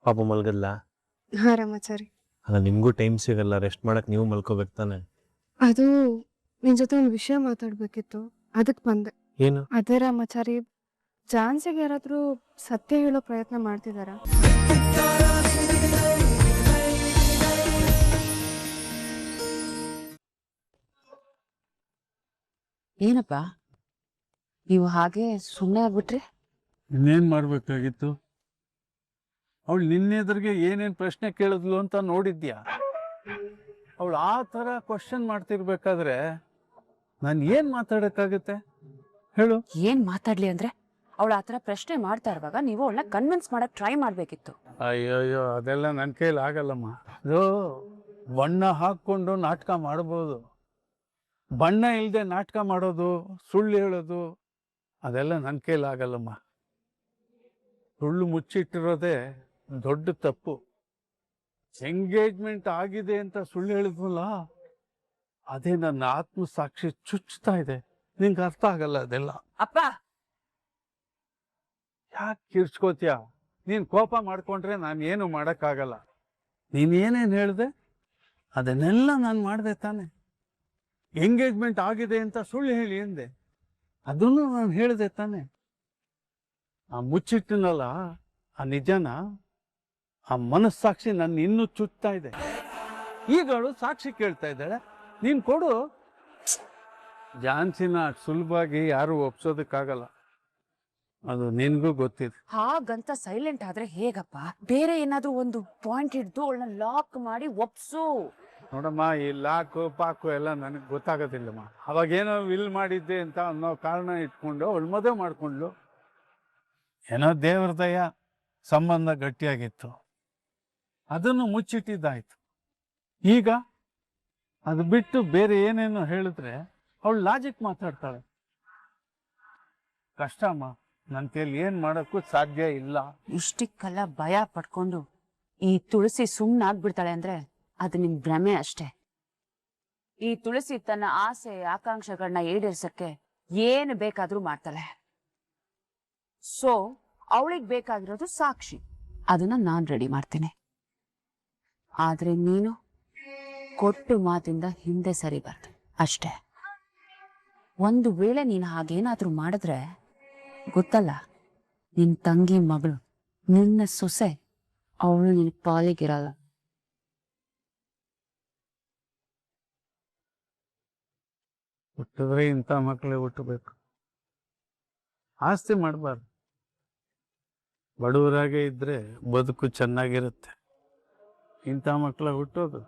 ಪಾಪ ಮಲ್ಗಲ್ಲ. ಹಾ ರಾಮಾಚಾರಿ, ಅಲ್ಲ ನಿಮ್ಗೂ ಟೈಮ್ ಸಿಗಲ್ಲ, ರೆಸ್ಟ್ ಮಾಡಕ್ ನೀವು ಮಲ್ಕೋಬೇಕು ತಾನೆ. ಅದು ನಿನ್ ಜೊತೆ ಒಂದು ವಿಷಯ ಮಾತಾಡ್ಬೇಕಿತ್ತು, ಅದಕ್ಕೆ ಬಂದೆ. ಏನು? ಅದೇ ರಾಮಾಚಾರಿ, ಜಾನ್ಸಿಗೆ ಯಾರಾದ್ರೂ ಸತ್ಯ ಹೇಳೋ ಪ್ರಯತ್ನ ಮಾಡ್ತಿದಾರಾ? ಏನಪ್ಪ ನೀವು ಹಾಗೆ ಸುಮ್ಮನೆ ಆಗ್ಬಿಟ್ರಿ? ಇನ್ನೇನು ಮಾಡಬೇಕಾಗಿತ್ತು? ಅವಳು ನಿನ್ನೆದ್ರಿಗೆ ಏನೇನು ಪ್ರಶ್ನೆ ಕೇಳಿದ್ಲು ಅಂತ ನೋಡಿದ್ಯಾ? ಅವಳು ಆ ಥರ ಕ್ವಶನ್ ಮಾಡ್ತಿರ್ಬೇಕಾದ್ರೆ ನಾನು ಏನು ಮಾತಾಡೋಕ್ಕಾಗುತ್ತೆ ಹೇಳು? ಏನ್ ಮಾತಾಡ್ಲಿ ಅಂದ್ರೆ ಅವಳು ಆತರ ಪ್ರಶ್ನೆ ಮಾಡ್ತಾ ಇರುವಾಗ ನೀವು ಅವಳನ್ನ ಕನ್ವಿನ್ಸ್ ಮಾಡಕ್ ಟ್ರೈ ಮಾಡ್ಬೇಕಿತ್ತು. ಅಯ್ಯಯ್ಯೋ, ಅದೆಲ್ಲ ನನ್ನ ಕೈಲಿ ಆಗಲ್ಲಮ್ಮ. ಅದು ಬಣ್ಣ ಹಾಕ್ಕೊಂಡು ನಾಟಕ ಮಾಡ್ಬೋದು, ಬಣ್ಣ ಇಲ್ಲದೆ ನಾಟಕ ಮಾಡೋದು, ಸುಳ್ಳು ಹೇಳೋದು, ಅದೆಲ್ಲ ನನ್ನ ಕೈಲಿ ಆಗಲ್ಲಮ್ಮ. ಸುಳ್ಳು ಮುಚ್ಚಿಟ್ಟಿರೋದೇ ದೊಡ್ಡ ತಪ್ಪು. ಎಂಗೇಜ್ಮೆಂಟ್ ಆಗಿದೆ ಅಂತ ಸುಳ್ಳು ಹೇಳಿದ್ವಲ್ಲ, ಅದೇ ನನ್ನ ಆತ್ಮಸಾಕ್ಷಿ ಚುಚ್ತಾ ಇದೆ. ನಿಂಗೆ ಅರ್ಥ ಆಗಲ್ಲ ಅದೆಲ್ಲ. ಅಪ್ಪ, ಯಾಕೆ ಕಿರ್ಚ್ಕೋತೀಯ? ನೀನು ಕೋಪ ಮಾಡ್ಕೊಂಡ್ರೆ ನಾನು ಏನು ಮಾಡೋಕ್ಕಾಗಲ್ಲ. ನೀನು ಏನೇನು ಹೇಳಿದೆ ಅದನ್ನೆಲ್ಲ ನಾನು ಮಾಡಿದೆ ತಾನೆ. ಎಂಗೇಜ್ಮೆಂಟ್ ಆಗಿದೆ ಅಂತ ಸುಳ್ಳು ಹೇಳಿ ಎಂದೆ, ಅದನ್ನು ನಾನು ಹೇಳಿದೆ ತಾನೆ. ಆ ಮುಚ್ಚಿಟ್ಟಿನಲ್ಲ ಆ ನಿಜನ, ಆ ಮನಸ್ಸಾಕ್ಷಿ ನನ್ನ ಇನ್ನೂ ಚುಚ್ತಾ ಇದೆ. ಈಗ ಅವಳು ಸಾಕ್ಷಿ ಕೇಳ್ತಾ ಇದ್ದಾಳೆ, ನೀನು ಕೊಡು. ಜಾನ್ಸಿನ ಸುಲಭವಾಗಿ ಯಾರು ಒಪ್ಸೋದಕ್ಕಾಗಲ್ಲ, ಅದು ನಿನ್ಗೂ ಗೊತ್ತಿದೆ. ಹಾಗಂತ ಸೈಲೆಂಟ್ ಆದ್ರೆ ಹೇಗಪ್ಪ? ಬೇರೆ ಏನಾದ್ರೂ ಒಂದು ಪಾಯಿಂಟ್ ಹಿಡಿದು ಅವಳನ್ನ ಲಾಕ್ ಮಾಡಿ ಒಪ್ಸು. ನೋಡಮ್ಮ, ಈ ಲಾಕು ಪಾಕು ಎಲ್ಲ ನನಗೆ ಗೊತ್ತಾಗೋದಿಲ್ಲಮ್ಮ. ಅವಾಗೇನೋ ವಿಲ್ ಮಾಡಿದ್ದೆ ಅಂತ ಅನ್ನೋ ಕಾರಣ ಇಟ್ಕೊಂಡು ಅವಳು ಮದುವೆ ಮಾಡ್ಕೊಂಡ್ಲು. ಏನೋ ದೇವ್ರ ದಯ, ಸಂಬಂಧ ಗಟ್ಟಿಯಾಗಿತ್ತು, ಅದನ್ನು ಮುಚ್ಚಿಟ್ಟಿದ್ದಾಯ್ತು. ಈಗ ಅದು ಬಿಟ್ಟು ಬೇರೆ ಏನೇನೋ ಹೇಳಿದ್ರೆ ಅವಳು ಲಾಜಿಕ್ ಮಾತಾಡ್ತಾಳೆ. ಕಷ್ಟ ಅಮ್ಮ, ನನ್ನ ಕೈಲಿ ಏನು ಮಾಡೋಕ್ಕೂ ಸಾಧ್ಯ ಇಲ್ಲ. ಇಷ್ಟಕ್ಕೆಲ್ಲ ಭಯ ಪಡ್ಕೊಂಡು ಈ ತುಳಸಿ ಸುಮ್ಮನಾಗ್ಬಿಡ್ತಾಳೆ ಅಂದ್ರೆ ಅದು ನಿಮ್ ಭ್ರಮೆ ಅಷ್ಟೇ. ಈ ತುಳಸಿ ತನ್ನ ಆಸೆ ಆಕಾಂಕ್ಷೆಗಳನ್ನ ಈಡೇರ್ಸಕ್ಕೆ ಏನು ಬೇಕಾದ್ರೂ ಮಾಡ್ತಾಳೆ. ಸೊ ಅವಳಿಗೆ ಬೇಕಾಗಿರೋದು ಸಾಕ್ಷಿ, ಅದನ್ನ ನಾನ್ ರೆಡಿ ಮಾಡ್ತೇನೆ. ಆದ್ರೆ ನೀನು ಕೊಟ್ಟು ಮಾತಿಂದ ಹಿಂದೆ ಸರಿಬಾರ್ದು ಅಷ್ಟೇ. ಒಂದು ವೇಳೆ ನೀನು ಹಾಗೇನಾದ್ರೂ ಮಾಡಿದ್ರೆ ಗೊತ್ತಲ್ಲ, ನಿನ್ ತಂಗಿ ಮಗಳು, ನಿನ್ನ ಸೊಸೆ, ಅವಳು ನಿನ್ ಪಾಲಿಗಿರಲ್ಲ. ಹುಟ್ಟಿದ್ರೆ ಇಂಥ ಮಕ್ಕಳೇ ಹುಟ್ಟಬೇಕು. ಆಸ್ತಿ ಮಾಡಬಾರ್ದು. ಬಡವರಾಗೆ ಇದ್ರೆ ಬದುಕು ಚೆನ್ನಾಗಿರುತ್ತೆ. ಇಂಥ ಮಕ್ಕಳ ಹುಟ್ಟೋದು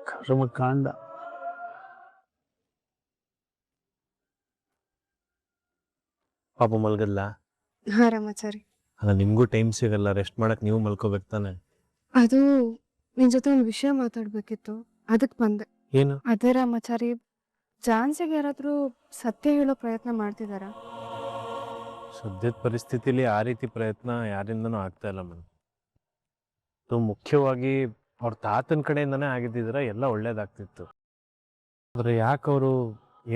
ಕರ್ಮಕಾಂಡ. ಪಾಪ ಮಲ್ಗಲ್ಲ. ಹಾ ರಾಮಾಚಾರಿ, ಅಲ್ಲ ನಿಮ್ಗೂ ಟೈಮ್ ಸಿಗಲ್ಲ, ರೆಸ್ಟ್ ಮಾಡಕ್ ನೀವು ಮಲ್ಕೋಬೇಕು ತಾನೆ. ಅದು ನಿನ್ ಜೊತೆ ಒಂದು ವಿಷಯ ಮಾತಾಡ್ಬೇಕಿತ್ತು, ಅದಕ್ಕೆ ಬಂದೆ. ಏನು? ಅದೇ ರಾಮಾಚಾರಿ, ಜಾನ್ಸಿಗೆ ಯಾರಾದ್ರೂ ಸತ್ಯ ಹೇಳೋ ಪ್ರಯತ್ನ ಮಾಡ್ತಿದಾರಾ? ಸದ್ಯದ ಪರಿಸ್ಥಿತಿಲಿ ಆ ರೀತಿ ಪ್ರಯತ್ನ ಯಾರಿಂದನೂ ಆಗ್ತಾ ಇಲ್ಲ ಮೇಡಮ್. ಮುಖ್ಯವಾಗಿ ಅವ್ರ ತಾತನ ಕಡೆಯಿಂದನೇ ಆಗಿದ್ದಿದ್ರೆ ಎಲ್ಲ ಒಳ್ಳೇದಾಗ್ತಿತ್ತು. ಆದರೆ ಯಾಕೆ ಅವರು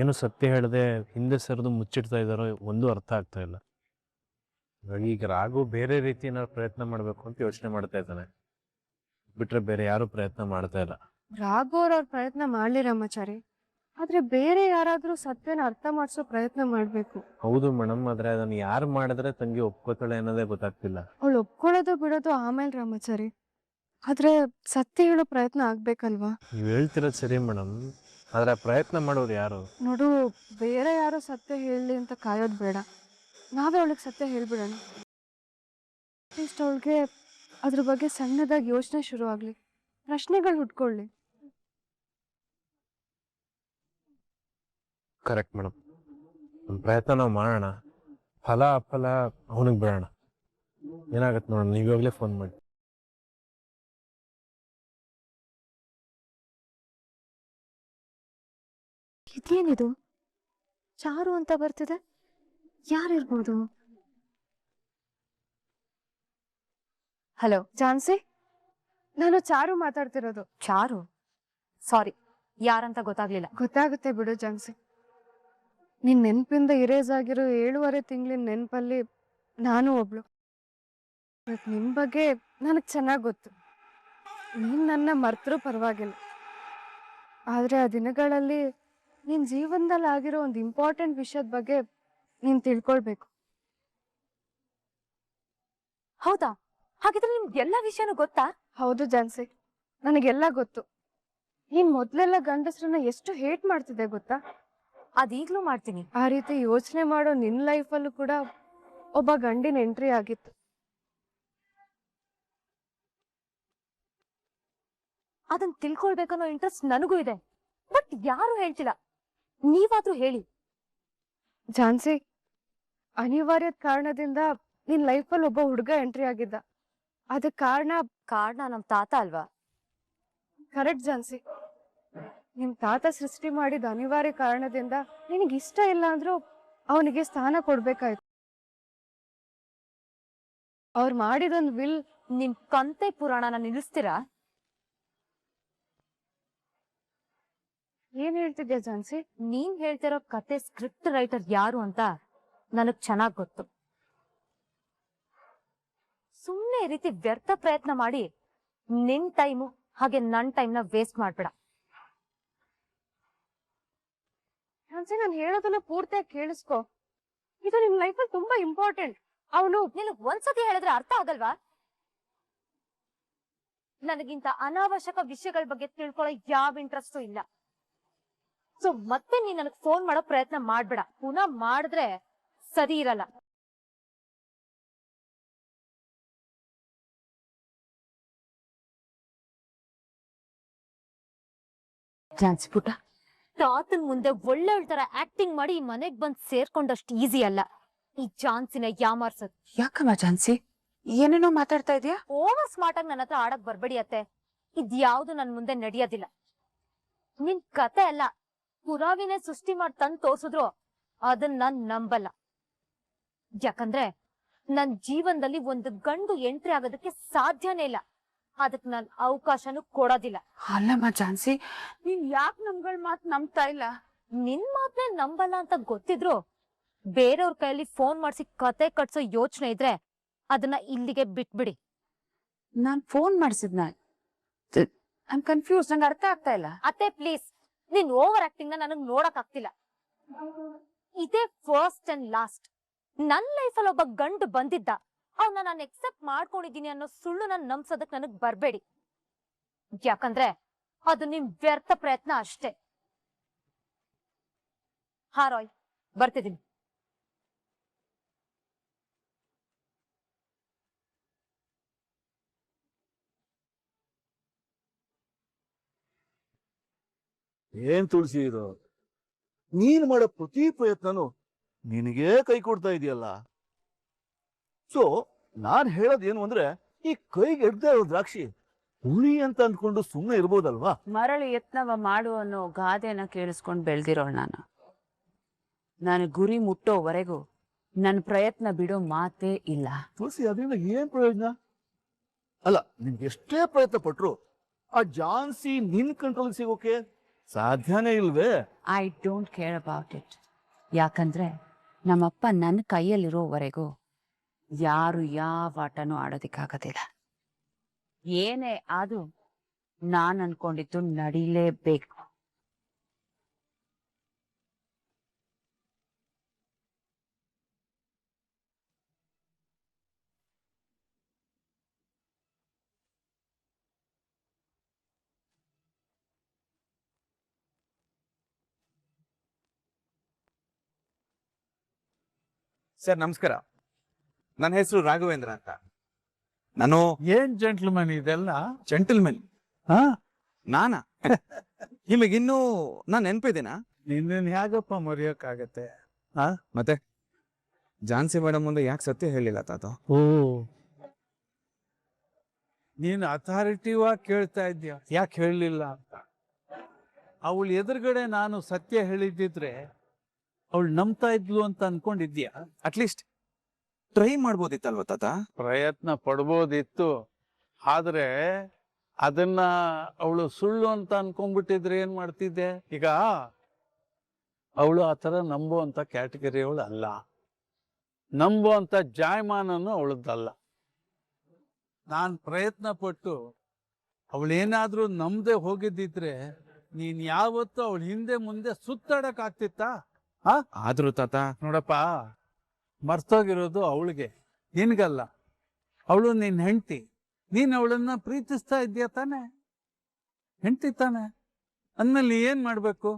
ಏನು ಸತ್ಯ ಹೇಳದೆ ಹಿಂದೆ ಸರಿದು ಮುಚ್ಚಿಡ್ತಾ ಇದ್ದಾರೋ ಒಂದು ಅರ್ಥ ಆಗ್ತಾ ಇಲ್ಲ. ಹಾಗಾಗಿ ಈಗ ರಾಘು ಬೇರೆ ರೀತಿ ಏನಾದ್ರು ಪ್ರಯತ್ನ ಮಾಡಬೇಕು ಅಂತ ಯೋಚನೆ ಮಾಡ್ತಾ ಇದ್ದಾನೆ, ಬಿಟ್ರೆ ಬೇರೆ ಯಾರು ಪ್ರಯತ್ನ ಮಾಡ್ತಾ ಇಲ್ಲ. ರಾಘು ಅವ್ರ ಪ್ರಯತ್ನ ಮಾಡ್ಲಿ ರಾಮಾಚಾರಿ, ಆದ್ರೆ ಬೇರೆ ಯಾರಾದ್ರೂ ಸತ್ಯನ ಅರ್ಥ ಮಾಡಿಸೋ ಪ್ರಯತ್ನ ಮಾಡ್ಬೇಕು. ಹೌದು ಮೇಡಮ್, ಆದ್ರೆ ಅದನ್ನ ಯಾರು ಮಾಡಿದ್ರೆ ತಂಗಿ ಒಪ್ಕೋತಾಳೆ ಅನ್ನೋದೇ ಗೊತ್ತಾಗ್ತಿಲ್ಲ. ಅವಳು ಒಪ್ಕೊಳ್ಳೋದು ಬಿಡೋದು ಆಮೇಲೆ ರಾಮಾಚಾರಿ, ಆದ್ರೆ ಸತ್ಯ ಹೇಳೋ ಪ್ರಯತ್ನ ಆಗ್ಬೇಕಲ್ವಾ? ನೀವು ಹೇಳ್ತಿರೋದು ಸರಿ ಮೇಡಮ್, ಆದ್ರೆ ಪ್ರಯತ್ನ ಮಾಡೋರು ಯಾರು? ನೋಡು, ಬೇರೆ ಯಾರೋ ಸತ್ಯ ಹೇಳಲಿ ಅಂತ ಕಾಯೋದು ಬೇಡ, ನಾವೇ ಅವಳಿಗೆ ಸತ್ಯ ಹೇಳ್ಬಿಡೋಣ. ಅಟ್ಲೀಸ್ಟ್ ಅವಳಿಗೆ ಅದ್ರ ಬಗ್ಗೆ ಸಣ್ಣದಾಗಿ ಯೋಚನೆ ಶುರು ಆಗ್ಲಿ, ಪ್ರಶ್ನೆಗಳು ಹುಟ್ಕೊಳ್ಳಿ. ಕರೆಕ್ಟ್ ಮೇಡಮ್, ಒಂದು ಪ್ರಯತ್ನ ನಾವು ಮಾಡೋಣ, ಫಲ ಅಫಲ ಅವನಿಗೆ ಬಿಡೋಣ. ಏನಾಗತ್ತೆ ನೋಡೋಣ, ನೀವು ಇವಾಗಲೇ ಫೋನ್ ಮಾಡಿ. ಇದೇನಿದು ಚಾರು ಅಂತ ಬರ್ತಿದೆ? ಯಾರಿರ್ಬೋದು? ಹಲೋ ಝಾನ್ಸಿ, ನಾನು ಚಾರು ಮಾತಾಡ್ತಿರೋದು. ಚಾರು? ಸಾರಿ, ಯಾರಂತ ಗೊತ್ತಾಗ್ಲಿಲ್ಲ. ಗೊತ್ತಾಗುತ್ತೆ ಬಿಡು ಝಾನ್ಸಿ. ನಿನ್ ನೆನಪಿಂದ ಇರೇಸ್ ಆಗಿರೋ 7.5 ತಿಂಗಳಿನ ನೆನಪಲ್ಲಿ ನಾನು ಒಬ್ಳು. ಬಟ್ ನಿನ್ ಬಗ್ಗೆ ನನಗೆ ಚೆನ್ನಾಗಿ ಗೊತ್ತು. ನೀನ್ ನನ್ನ ಮರ್ತರೂ ಪರವಾಗಿಲ್ಲ, ಆದ್ರೆ ಆ ದಿನಗಳಲ್ಲಿ ನಿನ್ ಜೀವನದಲ್ಲಿ ಆಗಿರೋ ಒಂದು ಇಂಪಾರ್ಟೆಂಟ್ ವಿಷಯದ ಬಗ್ಗೆ ನೀನ್ ತಿಳ್ಕೊಳ್ಬೇಕು. ಹೌದಾ? ಹಾಗಿದ್ರೆ ನಿಮ್ಗೆ ಎಲ್ಲ ವಿಷಯನೂ ಗೊತ್ತಾ? ಹೌದು ಜಾನ್ಸಿ, ನನಗೆಲ್ಲ ಗೊತ್ತು. ನೀನ್ ಮೊದ್ಲೆಲ್ಲ ಗಂಡಸ್ರನ್ನ ಎಷ್ಟು ಹೇಟ್ ಮಾಡ್ತಿದ್ದೆ ಗೊತ್ತಾ? ಅದೀಗ್ಲೂ ಮಾಡ್ತೀನಿ. ಆ ರೀತಿ ಯೋಚನೆ ಮಾಡೋ ನಿನ್ ಲೈಫಲ್ಲೂ ಕೂಡ ಒಬ್ಬ ಗಂಡಿನ ಎಂಟ್ರಿ ಆಗಿತ್ತು. ಅದನ್ನ ತಿಳ್ಕೊಳ್ಬೇಕನ್ನೋ ಇಂಟ್ರೆಸ್ಟ್ ನನಗೂ ಇದೆ, ಬಟ್ ಯಾರು ಹೇಳ್ತಿಲ್ಲ. ನೀವಾದ್ರೂ ಹೇಳಿ. ಝಾನ್ಸಿ, ಅನಿವಾರ್ಯದ ಕಾರಣದಿಂದ ನಿನ್ ಲೈಫಲ್ಲಿ ಒಬ್ಬ ಹುಡುಗ ಎಂಟ್ರಿ ಆಗಿದ್ದ. ಅದಕ್ ಕಾರಣ ನಮ್ ತಾತ ಅಲ್ವಾ? ಕರೆಕ್ಟ್ ಝಾನ್ಸಿ. ನಿಮ್ ತಾತ ಸೃಷ್ಟಿ ಮಾಡಿದ ಅನಿವಾರ್ಯ ಕಾರಣದಿಂದ ನಿನಗೆ ಇಷ್ಟ ಇಲ್ಲ ಅಂದ್ರೂ ಅವನಿಗೆ ಸ್ಥಾನ ಕೊಡ್ಬೇಕಾಯ್ತು. ಅವ್ರು ಮಾಡಿದೊಂದು ವಿಲ್. ನಿಮ್ ಕಂತೆ ಪುರಾಣನ ನಿಲ್ಲಿಸ್ತೀರಾ? ಏನ್ ಹೇಳ್ತಿದ್ಯಾ ಝಾನ್ಸಿ? ನೀನ್ ಹೇಳ್ತಿರೋ ಕತೆ ಸ್ಕ್ರಿಪ್ಟ್ ರೈಟರ್ ಯಾರು ಅಂತ ನನಗ್ ಚೆನ್ನಾಗ್ ಗೊತ್ತು. ಸುಮ್ನೆ ಈ ರೀತಿ ವ್ಯರ್ಥ ಪ್ರಯತ್ನ ಮಾಡಿ ನಿನ್ ಟೈಮು ಹಾಗೆ ನನ್ ಟೈಮ್ನ ವೇಸ್ಟ್ ಮಾಡ್ಬೇಡ. ಝಾನ್ಸಿ, ನಾನು ಹೇಳೋದನ್ನ ಪೂರ್ತಿಯಾಗಿ ಕೇಳಿಸ್ಕೊ. ಇದು ನಿಮ್ ಲೈಫಲ್ಲಿ ತುಂಬಾ ಇಂಪಾರ್ಟೆಂಟ್. ಅವನು ನಿನಗ್ ಒಂದ್ಸತಿ ಹೇಳಿದ್ರೆ ಅರ್ಥ ಆಗಲ್ವಾ? ನನಗಿಂತ ಅನಾವಶ್ಯಕ ವಿಷಯಗಳ ಬಗ್ಗೆ ತಿಳ್ಕೊಳ್ಳೋ ಯಾವ ಇಂಟ್ರೆಸ್ಟು ಇಲ್ಲ. ಸೊ ಮತ್ತೆ ನೀನ್ ನನಗ್ ಫೋನ್ ಮಾಡೋ ಪ್ರಯತ್ನ ಮಾಡ್ಬೇಡ. ಪುನಃ ಮಾಡಿದ್ರೆ ಸರಿ ಇರಲ್ಲ. ಚಾನ್ಸ್ ಪುಟ, ತಾತನ್ ಮುಂದೆ ಒಳ್ಳೆ ತರ ಆಕ್ಟಿಂಗ್ ಮಾಡಿ ಈ ಮನೆಗ್ ಬಂದ್ ಸೇರ್ಕೊಂಡಷ್ಟು ಈಸಿ ಅಲ್ಲ ಈ ಝಾನ್ಸಿನ ಯಾಮಾರ್ಸೋದು. ಯಾಕಮ್ಮ ಝಾನ್ಸಿ, ಏನೇನೋ ಮಾತಾಡ್ತಾ ಇದೀಯಾ? ಓವರ್ ಸ್ಮಾರ್ಟ್ ಆಗಿ ನನ್ನ ಹತ್ರ ಆಡಕ್ ಬರ್ಬೇಡಿ ಅತ್ತೆ. ಇದ್ಯಾವ್ದು ನನ್ ಮುಂದೆ ನಡೆಯೋದಿಲ್ಲ. ನಿನ್ ಕತೆ ಅಲ್ಲ, ಪುರಾವಿನೇ ಸೃಷ್ಟಿ ಮಾಡಿ ತಂದ್ ತೋರ್ಸಿದ್ರು ಅದನ್ನ ನಾನ್ ನಂಬಲ್ಲ. ಯಾಕಂದ್ರೆ ನನ್ ಜೀವನದಲ್ಲಿ ಒಂದು ಗಂಡು ಎಂಟ್ರಿ ಆಗೋದಕ್ಕೆ ಸಾಧ್ಯನೇ ಇಲ್ಲ. ಅದಕ್ ನಾನ್ ಅವಕಾಶನೂ ಕೊಡೋದಿಲ್ಲ. ಅಲ್ಲಮ್ಮ ಝಾನ್ಸಿ, ನೀನ್ ಯಾಕೆ ನಮ್ಗಳ ಮಾತ್ ನಂಬ್ತಾ ಇಲ್ಲ? ನಿನ್ ಮಾತ್ನೇ ನಂಬಲ್ಲ ಅಂತ ಗೊತ್ತಿದ್ರು ಬೇರೆಯವ್ರ ಕೈಯಲ್ಲಿ ಫೋನ್ ಮಾಡ್ಸಿ ಕತೆ ಕಟ್ಸೋ ಯೋಚನೆ ಇದ್ರೆ ಅದನ್ನ ಇಲ್ಲಿಗೆ ಬಿಟ್ಬಿಡಿ. ನಾನ್ ಫೋನ್ ಮಾಡ್ಸಿದ್ನ, ಐಮ್ ಕನ್ಫ್ಯೂಸ್, ನಂಗೆ ಅರ್ಥ ಆಗ್ತಾ ಇಲ್ಲ. ಅತ್ತೆ ಪ್ಲೀಸ್, ನಿನ್ ಓವರ್ ಆಕ್ಟಿಂಗ್ ನ ನನಗ್ ನೋಡಕ್ ಆಗ್ತಿಲ್ಲ. ಇದೇ ಫಸ್ಟ್ ಅಂಡ್ ಲಾಸ್ಟ್. ನನ್ ಲೈಫಲ್ಲಿ ಒಬ್ಬ ಗಂಡು ಬಂದಿದ್ದ, ಅವ್ನ ನಾನು ಎಕ್ಸೆಪ್ಟ್ ಮಾಡ್ಕೊಂಡಿದೀನಿ ಅನ್ನೋ ಸುಳ್ಳು ನನ್ ನಂಬ್ಸೋದಕ್ ನನಗ್ ಬರ್ಬೇಡಿ. ಯಾಕಂದ್ರೆ ಅದು ನಿಮ್ ವ್ಯರ್ಥ ಪ್ರಯತ್ನ ಅಷ್ಟೇ. ಹಾ ರಾಯ್, ಬರ್ತಿದ್ದೀನಿ. ಏನ್ ತುಳಸಿ ಇದು? ನೀನ್ ಮಾಡೋ ಪ್ರತಿ ಪ್ರಯತ್ನನು ನಿನಗೇ ಕೈ ಕೊಡ್ತಾ ಇದೆಯಲ್ಲ. ಸೊ ನಾನ್ ಹೇಳೋದೇನು ಅಂದ್ರೆ, ಈ ಕೈಗೆ ಎಡ್ದೇ ಇರೋ ದ್ರಾಕ್ಷಿ ಹುಳಿ ಅಂತ ಅಂದ್ಕೊಂಡು ಸುಮ್ಮನೆ ಇರ್ಬೋದಲ್ವಾ? ಮರಳು ಯತ್ನವ ಮಾಡು ಅನ್ನೋ ಗಾದೆನ ಕೇಳಿಸ್ಕೊಂಡ್ ಬೆಳ್ದಿರೋಳು ನಾನು ಗುರಿ ಮುಟ್ಟೋವರೆಗೂ ನನ್ನ ಪ್ರಯತ್ನ ಬಿಡೋ ಮಾತೇ ಇಲ್ಲ. ತುಳಸಿ, ಅದರಿಂದ ಏನ್ ಪ್ರಯೋಜನ? ಅಲ್ಲ, ನಿನ್ಗೆ ಎಷ್ಟೇ ಪ್ರಯತ್ನ ಪಟ್ರು ಆ ಝಾನ್ಸಿ ನಿನ್ ಕಂಟ್ರೋಲ್ ಸಿಗೋಕೆ ಸಾಧ್ಯನೇ ಇಲ್ವೇ? I don't care about it. ಯಾಕಂದ್ರೆ ನಮ್ಮಪ್ಪ ನನ್ನ ಕೈಯಲ್ಲಿರೋವರೆಗೂ ಯಾರು ಯಾವ ಆಟನೂ ಆಡೋದಿಕ್ಕಾಗೋದಿಲ್ಲ. ಏನೇ ಆದ್ರೂ ನಾನ್ ಅನ್ಕೊಂಡಿದ್ದು ನಡೀಲೇಬೇಕು. ಸರ್ ನಮಸ್ಕಾರ, ನನ್ನ ಹೆಸರು ರಾಘವೇಂದ್ರ ಅಂತ. ನಾನು ಏನ್ ಜೆಂಟ್ಲ್ಮನ್ ಇದೆಲ್ಲ? ಜೆಂಟಲ್ಮೆನ್. ಹಾ, ನಾನಾ? ನಿಮಗಿನ್ನೂ ನಾನು ನೆನಪಿದ್ದೀನಾ? ನಿನ್ನ ಹೇಗಪ್ಪ ಮರೆಯೋಕ್ಕಾಗತ್ತೆ? ಮತ್ತೆ ಝಾನ್ಸಿ ಮೇಡಮ್ ಮುಂದೆ ಯಾಕೆ ಸತ್ಯ ಹೇಳಿಲ್ಲ ತಾತ? ಓ, ನೀನು ಅಥಾರಿಟಿವ್ ಆಗಿ ಕೇಳ್ತಾ ಇದ್ದೀಯ ಯಾಕೆ ಹೇಳಲಿಲ್ಲ ಅಂತ. ಅವಳು ಎದುರುಗಡೆ ನಾನು ಸತ್ಯ ಹೇಳಿದ್ದಿದ್ರೆ ಅವಳು ನಂಬ್ತಾ ಇದ್ಲು ಅಂತ ಅನ್ಕೊಂಡಿದ್ಯಾ? ಅಟ್ಲೀಸ್ಟ್ ಟ್ರೈ ಮಾಡ್ಬೋದಿತ್ತಲ್ವ ತಾತ? ಪ್ರಯತ್ನ ಪಡ್ಬೋದಿತ್ತು, ಆದ್ರೆ ಅದನ್ನ ಅವಳು ಸುಳ್ಳು ಅಂತ ಅನ್ಕೊಂಡ್ಬಿಟ್ಟಿದ್ರೆ ಏನ್ ಮಾಡ್ತಿದ್ದೆ? ಈಗ ಅವಳು ಆ ಥರ ನಂಬುವಂತ ಕ್ಯಾಟಗರಿ ಅವಳು ಅಲ್ಲ, ನಂಬುವಂತ ಜಾಯಮಾನನು ಅವಳದ್ದಲ್ಲ. ನಾನು ಪ್ರಯತ್ನ ಪಟ್ಟು ಅವಳೇನಾದ್ರೂ ನಮ್ದೇ ಹೋಗಿದ್ದಿದ್ರೆ ನೀನ್ ಯಾವತ್ತೂ ಅವಳ ಹಿಂದೆ ಮುಂದೆ ಸುತ್ತಾಡಕ್ ಆಗ್ತಿತ್ತಾ? ಆದ್ರೂ ತಾತ ನೋಡಪ್ಪ, ಮರ್ತೋಗಿರೋದು ಅವಳಿಗೆ, ನಿನ್ಗಲ್ಲ. ಅವಳು ನಿನ್ ಹೆಂಡತಿ, ನೀನ್ ಅವಳನ್ನ ಪ್ರೀತಿಸ್ತಾ ಇದ್ದೀಯ ತಾನೆ? ಹೆಂಡತಿ ತಾನೆ ಅಂದ್ಮೇಲೆ ಏನ್ ಮಾಡ್ಬೇಕು?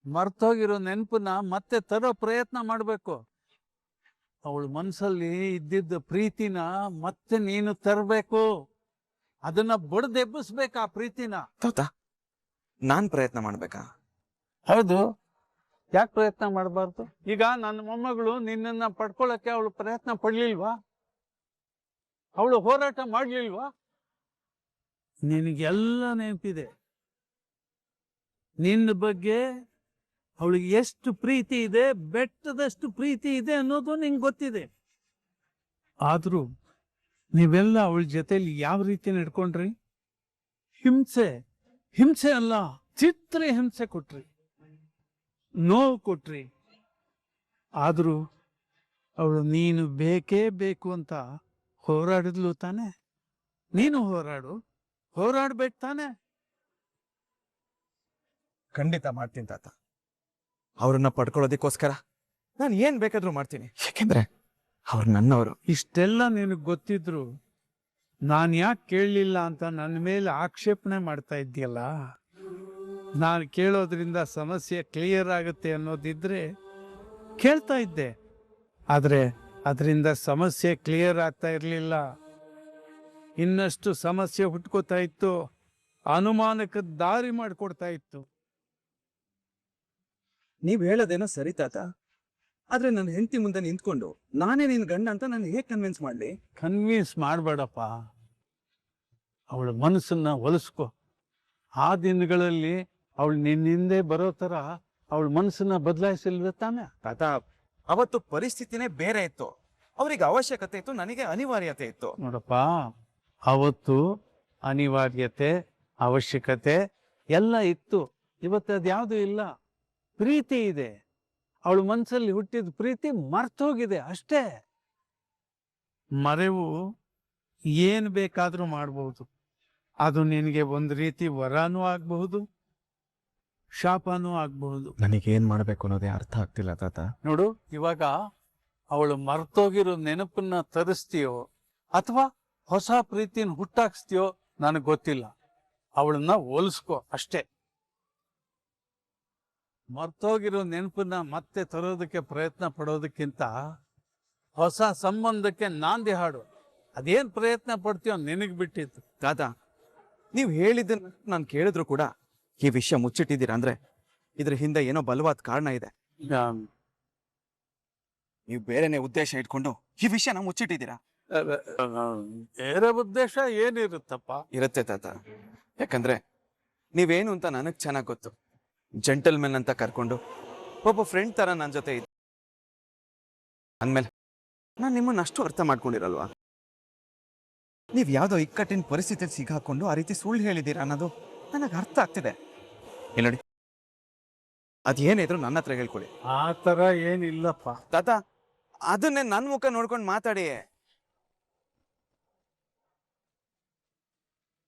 ಮರ್ತೋಗಿರೋ ನೆನಪನ್ನ ಮತ್ತೆ ತರೋ ಪ್ರಯತ್ನ ಮಾಡ್ಬೇಕು. ಅವಳ ಮನ್ಸಲ್ಲಿ ಇದ್ದಿದ್ದ ಪ್ರೀತಿನ ಮತ್ತೆ ನೀನು ತರಬೇಕು. ಅದನ್ನ ಬಡ್ದೆಬ್ಬಿಸ್ಬೇಕು ಆ ಪ್ರೀತಿನ. ತಾತ ನಾನ್ ಪ್ರಯತ್ನ ಮಾಡ್ಬೇಕಾ? ಹೌದು, ಯಾಕೆ ಪ್ರಯತ್ನ ಮಾಡಬಾರ್ದು? ಈಗ ನನ್ನ ಮೊಮ್ಮಗಳು ನಿನ್ನನ್ನ ಪಡ್ಕೊಳ್ಳಕ್ಕೆ ಅವಳು ಪ್ರಯತ್ನ ಪಡ್ಲಿಲ್ವಾ? ಅವಳು ಹೋರಾಟ ಮಾಡ್ಲಿಲ್ವಾ? ನಿನಗೆಲ್ಲ ನೆನಪಿದೆ. ನಿನ್ನ ಬಗ್ಗೆ ಅವಳಿಗೆ ಎಷ್ಟು ಪ್ರೀತಿ ಇದೆ, ಬೆಟ್ಟದಷ್ಟು ಪ್ರೀತಿ ಇದೆ ಅನ್ನೋದು ನಿಂಗೆ ಗೊತ್ತಿದೆ. ಆದ್ರೂ ನೀವೆಲ್ಲ ಅವಳ ಜೊತೆಲಿ ಯಾವ ರೀತಿ ನಡ್ಕೊಂಡ್ರಿ? ಹಿಂಸೆ ಅಲ್ಲ, ಚಿತ್ರ ಹಿಂಸೆ ಕೊಟ್ರಿ, ನೋವು ಕೊಟ್ರಿ. ಆದ್ರೂ ಅವಳು ನೀನು ಬೇಕೇ ಬೇಕು ಅಂತ ಹೋರಾಡಿದ್ಲು ತಾನೆ? ನೀನು ಹೋರಾಡ್ಬೇಕು ತಾನೆ? ಖಂಡಿತ ಮಾಡ್ತೀನಿ ತಾತ. ಅವ್ರನ್ನ ಪಡ್ಕೊಳ್ಳೋದಕ್ಕೋಸ್ಕರ ನಾನು ಏನ್ ಬೇಕಾದ್ರೂ ಮಾಡ್ತೀನಿ. ಯಾಕೆಂದ್ರೆ ಅವ್ರು ನನ್ನವರು. ಇಷ್ಟೆಲ್ಲ ನಿನಗೆ ಗೊತ್ತಿದ್ರು ನಾನು ಯಾಕೆ ಕೇಳಲಿಲ್ಲ ಅಂತ ನನ್ನ ಮೇಲೆ ಆಕ್ಷೇಪಣೆ ಮಾಡ್ತಾ ಇದ್ದೀಯಲ್ಲ. ನಾನು ಕೇಳೋದ್ರಿಂದ ಸಮಸ್ಯೆ ಕ್ಲಿಯರ್ ಆಗುತ್ತೆ ಅನ್ನೋದಿದ್ರೆ ಕೇಳ್ತಾ ಇದ್ದೆ. ಆದರೆ ಅದರಿಂದ ಸಮಸ್ಯೆ ಕ್ಲಿಯರ್ ಆಗ್ತಾ ಇರಲಿಲ್ಲ, ಇನ್ನಷ್ಟು ಸಮಸ್ಯೆ ಹುಟ್ಕೋತಾ ಇತ್ತು, ಅನುಮಾನಕ್ಕೆ ದಾರಿ ಮಾಡಿಕೊಡ್ತಾ ಇತ್ತು. ನೀವ್ ಹೇಳೋದೇನೋ ಸರಿ ತಾತ, ಆದ್ರೆ ನನ್ನ ಹೆಂಡತಿ ಮುಂದೆ ನಿಂತ್ಕೊಂಡು ನಾನೇ ನಿನ್ ಗಂಡ ಅಂತ ನಾನು ಹೇಗೆ ಕನ್ವಿನ್ಸ್ ಮಾಡ್ಲಿ? ಕನ್ವಿನ್ಸ್ ಮಾಡಬೇಡಪ್ಪ, ಅವಳ ಮನಸ್ಸನ್ನ ಒಲಿಸ್ಕೊ. ಆ ದಿನಗಳಲ್ಲಿ ಅವಳು ನಿನ್ನ ಹಿಂದೆ ಬರೋ ಥರ ಅವಳ ಮನಸ್ಸನ್ನ ಬದಲಾಯಿಸಿಲ್ವೇ ತಾನೆ? ತಾತ ಅವತ್ತು ಪರಿಸ್ಥಿತಿನೇ ಬೇರೆ ಇತ್ತು. ಅವ್ರಿಗೆ ಅವಶ್ಯಕತೆ ಇತ್ತು, ನನಗೆ ಅನಿವಾರ್ಯತೆ ಇತ್ತು. ನೋಡಪ್ಪ, ಅವತ್ತು ಅನಿವಾರ್ಯತೆ, ಅವಶ್ಯಕತೆ ಎಲ್ಲ ಇತ್ತು. ಇವತ್ತು ಅದ್ಯಾವುದೂ ಇಲ್ಲ. ಪ್ರೀತಿ ಇದೆ. ಅವಳ ಮನಸ್ಸಲ್ಲಿ ಹುಟ್ಟಿದ ಪ್ರೀತಿ ಮರ್ತೋಗಿದೆ ಅಷ್ಟೇ. ಮರೆವು ಏನ್ ಬೇಕಾದ್ರೂ ಮಾಡಬಹುದು. ಅದು ನಿನಗೆ ಒಂದು ರೀತಿ ವರನೂ ಆಗಬಹುದು, ಶಾಪನೂ ಆಗಬಹುದು. ನನಗೇನ್ ಮಾಡ್ಬೇಕು ಅನ್ನೋದೇ ಅರ್ಥ ಆಗ್ತಿಲ್ಲ ತಾತ. ನೋಡು, ಇವಾಗ ಅವಳು ಮರ್ತೋಗಿರೋ ನೆನಪನ್ನ ತರಿಸ್ತೀಯೋ ಅಥವಾ ಹೊಸ ಪ್ರೀತಿನ ಹುಟ್ಟಾಕ್ಸ್ತೀಯೋ ನನಗೆ ಗೊತ್ತಿಲ್ಲ. ಅವಳನ್ನ ಹೋಲಿಸ್ಕೋ ಅಷ್ಟೇ. ಮರ್ತೋಗಿರೋ ನೆನಪನ್ನ ಮತ್ತೆ ತರೋದಕ್ಕೆ ಪ್ರಯತ್ನ ಪಡೋದಕ್ಕಿಂತ ಹೊಸ ಸಂಬಂಧಕ್ಕೆ ನಾಂದಿ ಹಾಡು. ಅದೇನ್ ಪ್ರಯತ್ನ ಪಡ್ತೀಯೋ ನಿನಗೆ ಬಿಟ್ಟಿತ್ತು. ತಾತ ನೀವ್ ಹೇಳಿದ್ದನ್ನ ನಾನು ಕೇಳಿದ್ರು ಕೂಡ ಈ ವಿಷಯ ಮುಚ್ಚಿಟ್ಟಿದ್ದೀರಾ ಅಂದ್ರೆ ಇದ್ರ ಹಿಂದೆ ಏನೋ ಬಲವಾದ ಕಾರಣ ಇದೆ. ನೀವು ಬೇರೆನೆ ಉದ್ದೇಶ ಇಟ್ಕೊಂಡು ಈ ವಿಷಯನ ಮುಚ್ಚಿಟ್ಟಿದ್ದೀರಾ. ಬೇರೆ ಉದ್ದೇಶ ಏನಿರುತ್ತಪ್ಪ? ಇರುತ್ತೆ ತಾತ, ಯಾಕಂದ್ರೆ ನೀವೇನು ಅಂತ ನನಗ್ ಚೆನ್ನಾಗ್ ಗೊತ್ತು. ಜೆಂಟಲ್ಮೆನ್ ಅಂತ ಕರ್ಕೊಂಡು ಒಬ್ಬ ಫ್ರೆಂಡ್ ತರ ನನ್ನ ಜೊತೆ ಇದ್ದ ಅಂದ್ಮೇಲೆ ನಾನು ನಿಮ್ಮನ್ನ ಅಷ್ಟು ಅರ್ಥ ಮಾಡ್ಕೊಂಡಿರಲ್ವಾ? ನೀವ್ ಯಾವ್ದೋ ಇಕ್ಕಟ್ಟಿನ ಪರಿಸ್ಥಿತಿಯಲ್ಲಿ ಸಿಗಾಕೊಂಡು ಆ ರೀತಿ ಸುಳ್ಳು ಹೇಳಿದ್ದೀರಾ ಅನ್ನೋದು ನನಗೆ ಅರ್ಥ ಆಗ್ತಿದೆ. ಇಲ್ಲಿ ನೋಡಿ, ಅದೇನಿದ್ರು ನನ್ನ ಹತ್ರ ಹೇಳ್ಕೊಳ್ಳಿ. ಆ ತರ ಏನಿಲ್ಲಪ್ಪ ತಾತ. ಅದನ್ನೇ ನನ್ನ ಮುಖ ನೋಡ್ಕೊಂಡು ಮಾತಾಡಿ.